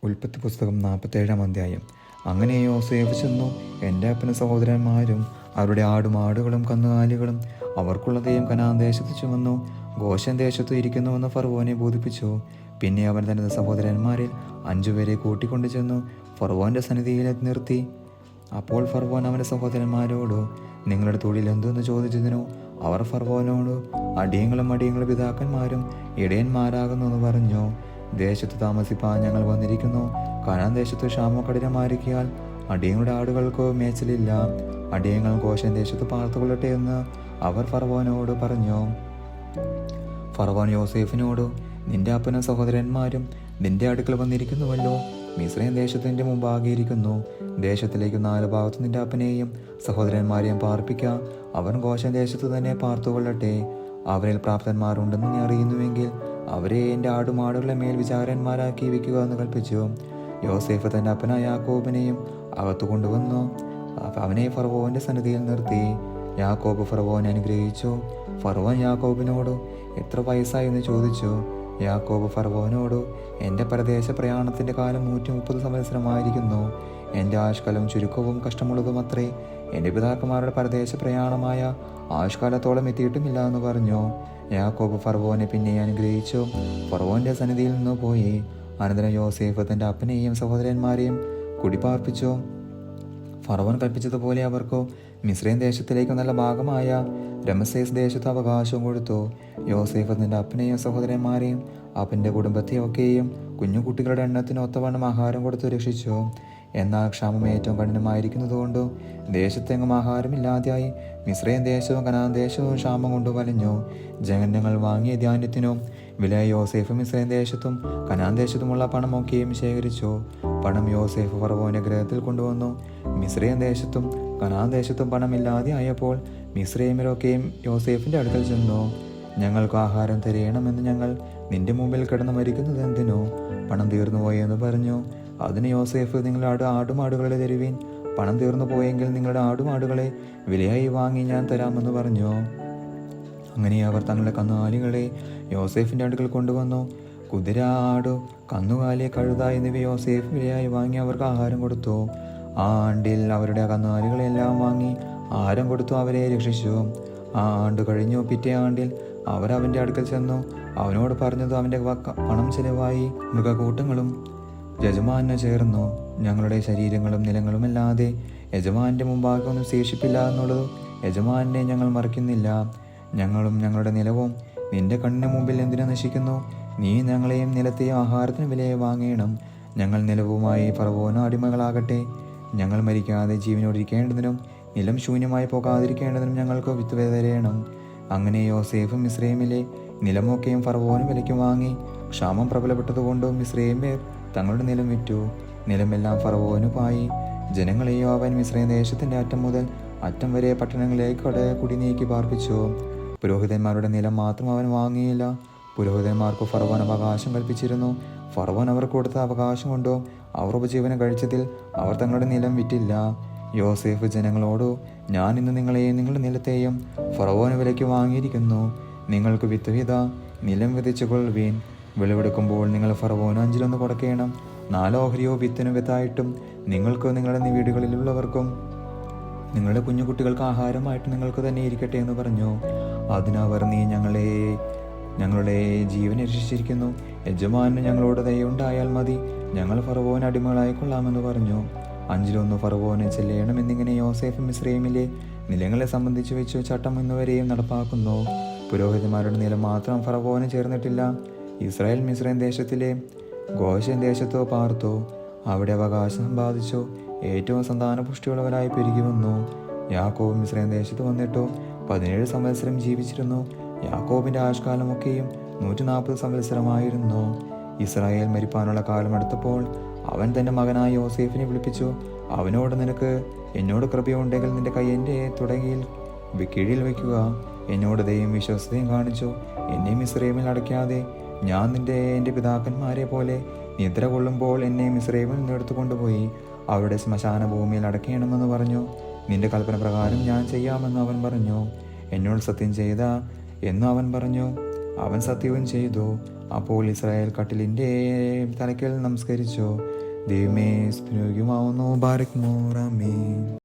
ഉൽപ്പത്തി പുസ്തകം 47-ാം അധ്യായം. അങ്ങനെ യോസേഫ് ചെന്നു എൻ്റെ അപ്പനും സഹോദരന്മാരും അവരുടെ ആടുമാടുകളും കന്നുകാലികളും അവർക്കുള്ളതെയും കനാൻ ദേശത്ത് ചുമന്നു ഗോശൻ ദേശത്ത് ഇരിക്കുന്നുവെന്ന് ഫറവോനെ ബോധിപ്പിച്ചു. പിന്നെ അവൻ തൻ്റെ സഹോദരന്മാരിൽ 5 പേരെ കൂട്ടിക്കൊണ്ടു ചെന്നു ഫറവോൻ്റെ സന്നിധിയിൽ നിർത്തി. അപ്പോൾ ഫറവോൻ അവൻ്റെ സഹോദരന്മാരോട് നിങ്ങളുടെ തൊഴിൽ എന്തെന്ന് ചോദിച്ചതിനു അവർ ഫറവോനോട് അടിയങ്ങളും പിതാക്കന്മാരും ഇടയന്മാരാകുന്നു എന്ന് പറഞ്ഞു. ദേശത്ത് താമസിപ്പാൻ ഞങ്ങൾ വന്നിരിക്കുന്നു. കനാൻ ദേശത്ത് ക്ഷാമം കഠിനമായിരിക്കാൽ അടിയങ്ങളുടെ ആടുകൾക്ക് മേച്ചിലില്ല. അടിയങ്ങൾ ഗോശൻ ദേശത്ത് പാർത്തുകൊള്ളട്ടെ എന്ന് അവർ ഫറവോനോട് പറഞ്ഞു. ഫറവോൻ യോസേഫിനോട് നിന്റെ അപ്പനും സഹോദരന്മാരും നിന്റെ അടുക്കൽ വന്നിരിക്കുന്നുവല്ലോ. മിസ്രയീം ദേശത്തിൻ്റെ മുമ്പാകെ ഇരിക്കുന്നു. ദേശത്തിലേക്ക് 4 ഭാഗത്ത് നിന്റെ അപ്പനെയും സഹോദരന്മാരെയും പാർപ്പിക്കുക. അവൻ ഗോശൻ ദേശത്ത് തന്നെ പാർത്തുകൊള്ളട്ടെ. അവരിൽ പ്രാപ്തന്മാരുണ്ടെന്ന് നീ അറിയുന്നുവെങ്കിൽ അവരെ എൻ്റെ ആടുമാടുകളെ മേൽ വിചാരന്മാരാക്കി വയ്ക്കുക എന്ന് കൽപ്പിച്ചു. യോസേഫ് തൻ്റെ അപ്പനായ യാക്കോബിനെയും അകത്തു കൊണ്ടുവന്നു. അവനെ ഫറവോൻ്റെ സന്നിധിയിൽ നിർത്തി. യാക്കോബ് ഫറവോനെ അനുഗ്രഹിച്ചു. ഫറവോൻ യാക്കോബിനോട് എത്ര വയസ്സായി എന്ന് ചോദിച്ചു. യാക്കോബ് ഫറവോനോട് എൻ്റെ പരദേശ പ്രയാണത്തിൻ്റെ കാലം 130 സംവത്സരമായിരിക്കുന്നു. എൻ്റെ ആയുഷ്കാലം ചുരുക്കവും കഷ്ടമുള്ളതും അത്രേ. എൻ്റെ പിതാക്കന്മാരുടെ പരദേശ പ്രയാണമായ ആയുഷ്കാലത്തോളം എത്തിയിട്ടുമില്ല എന്ന് പറഞ്ഞു. യാക്കോബ് ഫറവോനെ പിന്നെ അനുഗ്രഹിച്ചു. ഫറവോൻ്റെ സന്നിധിയിൽ നിന്ന് പോയി. അനന്തരം യോസേഫ് തൻ്റെ അപ്പനെയും സഹോദരന്മാരെയും കുടിപാർപ്പിച്ചു. ഫറവോൻ കൽപ്പിച്ചതുപോലെ അവർക്ക് മിസ്രയീം ദേശത്തിലേക്ക് നല്ല ഭാഗമായ രമസേസ് ദേശത്ത് അവകാശം കൊടുത്തു. യോസേഫ് തൻ്റെ അപ്പനെയും സഹോദരന്മാരെയും അപ്പൻ്റെ കുടുംബത്തെയൊക്കെയും കുഞ്ഞുകുട്ടികളുടെ എണ്ണത്തിന് ഒത്തവണ്ണം ആഹാരം കൊടുത്തു രക്ഷിച്ചു. എന്നാൽ ക്ഷാമം ഏറ്റവും കഠിനമായിരിക്കുന്നതുകൊണ്ട് ദേശത്തെങ്ങും ആഹാരമില്ലാതെയായി. മിസ്രയീം ദേശവും കനാൻ ദേശവും ക്ഷാമം കൊണ്ട് വലഞ്ഞു. ജനങ്ങൾ വാങ്ങിയ ധാന്യത്തിനും വില യോസേഫ് മിസ്രയീം ദേശത്തും കനാൻ ദേശത്തുമുള്ള പണമൊക്കെയും ശേഖരിച്ചു. പണം യോസേഫ് ഫറവോന്റെ ഗൃഹത്തിൽ കൊണ്ടുവന്നു. മിസ്രയീം ദേശത്തും കനാൻ ദേശത്തും പണമില്ലാതെ ആയപ്പോൾ മിസ്രയീമിലൊക്കെയും യോസേഫിന്റെ അടുക്കൽ ചെന്നു. ഞങ്ങൾക്ക് ആഹാരം തരയണമെന്ന് ഞങ്ങൾ നിന്റെ മുമ്പിൽ കിടന്നു മരിക്കുന്നത് എന്തിനോ? പണം തീർന്നുപോയി എന്ന് പറഞ്ഞു. അതിന് യോസേഫ് നിങ്ങളുടെ ആടുമാടുകളെ തരുവീൻ. പണം തീർന്നു പോയെങ്കിൽ നിങ്ങളുടെ ആടുമാടുകളെ വിലയായി വാങ്ങി ഞാൻ തരാമെന്ന് പറഞ്ഞു. അങ്ങനെ അവർ തങ്ങളുടെ കന്നുകാലികളെ യോസേഫിൻ്റെ അടുക്കൽ കൊണ്ടുവന്നു. കുതിര, ആട്, കന്നുകാലി, കഴുത എന്നിവ യോസേഫ് വിലയായി വാങ്ങി അവർക്ക് ആഹാരം കൊടുത്തു. ആ ആണ്ടിൽ അവരുടെ കന്നുകാലികളെല്ലാം വാങ്ങി ആഹാരം കൊടുത്തു അവരെ രക്ഷിച്ചു. ആ ആണ്ട് കഴിഞ്ഞു. പിറ്റേ ആണ്ടിൽ അവർ അവൻ്റെ അടുക്കൽ ചെന്നു. അവനോട് പറഞ്ഞത് അവൻ്റെ പണം ചെലവായി മൃഗക്കൂട്ടങ്ങളും യജമാനു ചേർന്നു. ഞങ്ങളുടെ ശരീരങ്ങളും നിലങ്ങളുമല്ലാതെ യജമാന്റെ മുമ്പാകെ ഒന്നും ശേഷിപ്പില്ല എന്നുള്ളത് യജമാനെ ഞങ്ങൾ മറക്കുന്നില്ല. ഞങ്ങളും ഞങ്ങളുടെ നിലവും നിന്റെ കണ്ണിന് മുമ്പിൽ എന്തിനു നശിക്കുന്നു? നീ ഞങ്ങളെയും നിലത്തെയും ആഹാരത്തിന് വിലയെ വാങ്ങണം. ഞങ്ങൾ നിലവുമായി ഫറവോന് അടിമകളാകട്ടെ. ഞങ്ങൾ മരിക്കാതെ ജീവനോടിരിക്കേണ്ടതിനും നിലം ശൂന്യമായി പോകാതിരിക്കേണ്ടതിനും ഞങ്ങൾക്ക് വിത്ത് തരയണം. അങ്ങനെ യോസേഫ് മിസ്രയീമിലെ നിലമൊക്കെയും ഫറവോന് വിലയ്ക്ക് വാങ്ങി. ക്ഷാമം പ്രബലപ്പെട്ടതുകൊണ്ടും മിസ്രയീമ്യർ തങ്ങളുടെ നിലം വിറ്റു. നിലമെല്ലാം ഫറവോന് പായി. ജനങ്ങളെയോ അവൻ മിസ്രയീം ദേശത്തിന്റെ അറ്റം മുതൽ അറ്റം വരെ പട്ടണങ്ങളിലേക്ക് കുടിനീക്കി പാർപ്പിച്ചു. പുരോഹിതന്മാരുടെ നിലം മാത്രം അവൻ വാങ്ങിയില്ല. പുരോഹിതന്മാർക്ക് ഫറവോൻ അവകാശം കൽപ്പിച്ചിരുന്നു. ഫറവോൻ അവർക്ക് കൊടുത്ത അവകാശം കൊണ്ടോ അവർ ഉപജീവനം കഴിച്ചതിൽ അവർ തങ്ങളുടെ നിലം വിറ്റില്ല. യോസേഫ് ജനങ്ങളോട് ഞാൻ ഇന്ന് നിങ്ങളെയും നിങ്ങളുടെ നിലത്തെയും ഫറവോന് വിലയ്ക്ക് വാങ്ങിയിരിക്കുന്നു. നിങ്ങൾക്ക് വിത്ത് വിത നിലം വിതച്ചു കൊള്ളുവീൻ. വിളവെടുക്കുമ്പോൾ നിങ്ങൾ ഫറവോന് 5 കൊടുക്കണം. 4 ഓഹരിയോ വിത്തിനു വിത്തായിട്ടും നിങ്ങൾക്ക് നിങ്ങളുടെ വീടുകളിലുള്ളവർക്കും നിങ്ങളുടെ കുഞ്ഞുകുട്ടികൾക്ക് ആഹാരമായിട്ട് നിങ്ങൾക്ക് തന്നെ ഇരിക്കട്ടെ എന്ന് പറഞ്ഞു. അതിനവർ നീ ഞങ്ങളുടെ ജീവനെ രക്ഷിച്ചിരിക്കുന്നു. യജമാനു ഞങ്ങളോട് ദയുണ്ടായാൽ മതി. ഞങ്ങൾ ഫറവോന് അടിമകളായി കൊള്ളാമെന്ന് പറഞ്ഞു. 5 ഫറവോന് ചെല്ലണമെന്നിങ്ങനെ യോസേഫ് മിസ്രയീമിലെ നിലങ്ങളെ സംബന്ധിച്ച് വെച്ചു ചട്ടം ഇന്നുവരെയും നടപ്പാക്കുന്നു. പുരോഹിതന്മാരുടെ നിലം മാത്രം ഫറവോന് ചേർന്നിട്ടില്ല. ഇസ്രായേൽ മിസ്രയീം ദേശത്തിലെ ഗോശൻ ദേശത്തോ പാർത്തു. അവിടെ അവകാശം സമ്പാദിച്ചു. ഏറ്റവും സന്താനപുഷ്ടിയുള്ളവരായി പെരുകി വന്നു. യാക്കോബ് മിസ്രയീം ദേശത്ത് വന്നിട്ടോ 17 സംവത്സരം ജീവിച്ചിരുന്നു. യാക്കോബിന്റെ ആയുഷ്കാലമൊക്കെയും 140 സംവത്സരമായിരുന്നു. ഇസ്രായേൽ മരിപ്പാനുള്ള കാലം അടുത്തപ്പോൾ അവൻ തന്റെ മകനായ യോസേഫിനെ വിളിപ്പിച്ചു. അവനോട് നിനക്ക് എന്നോട് കൃപയുണ്ടെങ്കിൽ നിന്റെ കൈ എൻ്റെ തുടങ്ങിയിൽ കീഴിൽ വയ്ക്കുക. എന്നോട് ദയയും വിശ്വസ്തയും കാണിച്ചു. എന്നെ മിസ്രയീമിൽ അടയ്ക്കാതെ ഞാൻ എൻ്റെ പിതാക്കന്മാരെ പോലെ നിദ്ര കൊള്ളുമ്പോൾ എന്നെ മിസ്രയീമിൽ നിന്ന് എടുത്തുകൊണ്ടുപോയി അവരുടെ ശ്മശാന ഭൂമിയിൽ അടയ്ക്കണമെന്ന് പറഞ്ഞു. നിന്റെ കൽപ്പന പ്രകാരം ഞാൻ ചെയ്യാമെന്ന് അവൻ പറഞ്ഞു. എന്നോട് സത്യം ചെയ്ത എന്നും അവൻ പറഞ്ഞു. അവൻ സത്യവും ചെയ്തു. അപ്പോൾ ഇസ്രായേൽ കട്ടിലിൻ്റെ തലയ്ക്കൽ നമസ്കരിച്ചു. ദൈവമേ സ്തുതിയോഗ്യമാവുന്നു. Barak more. ആമേൻ.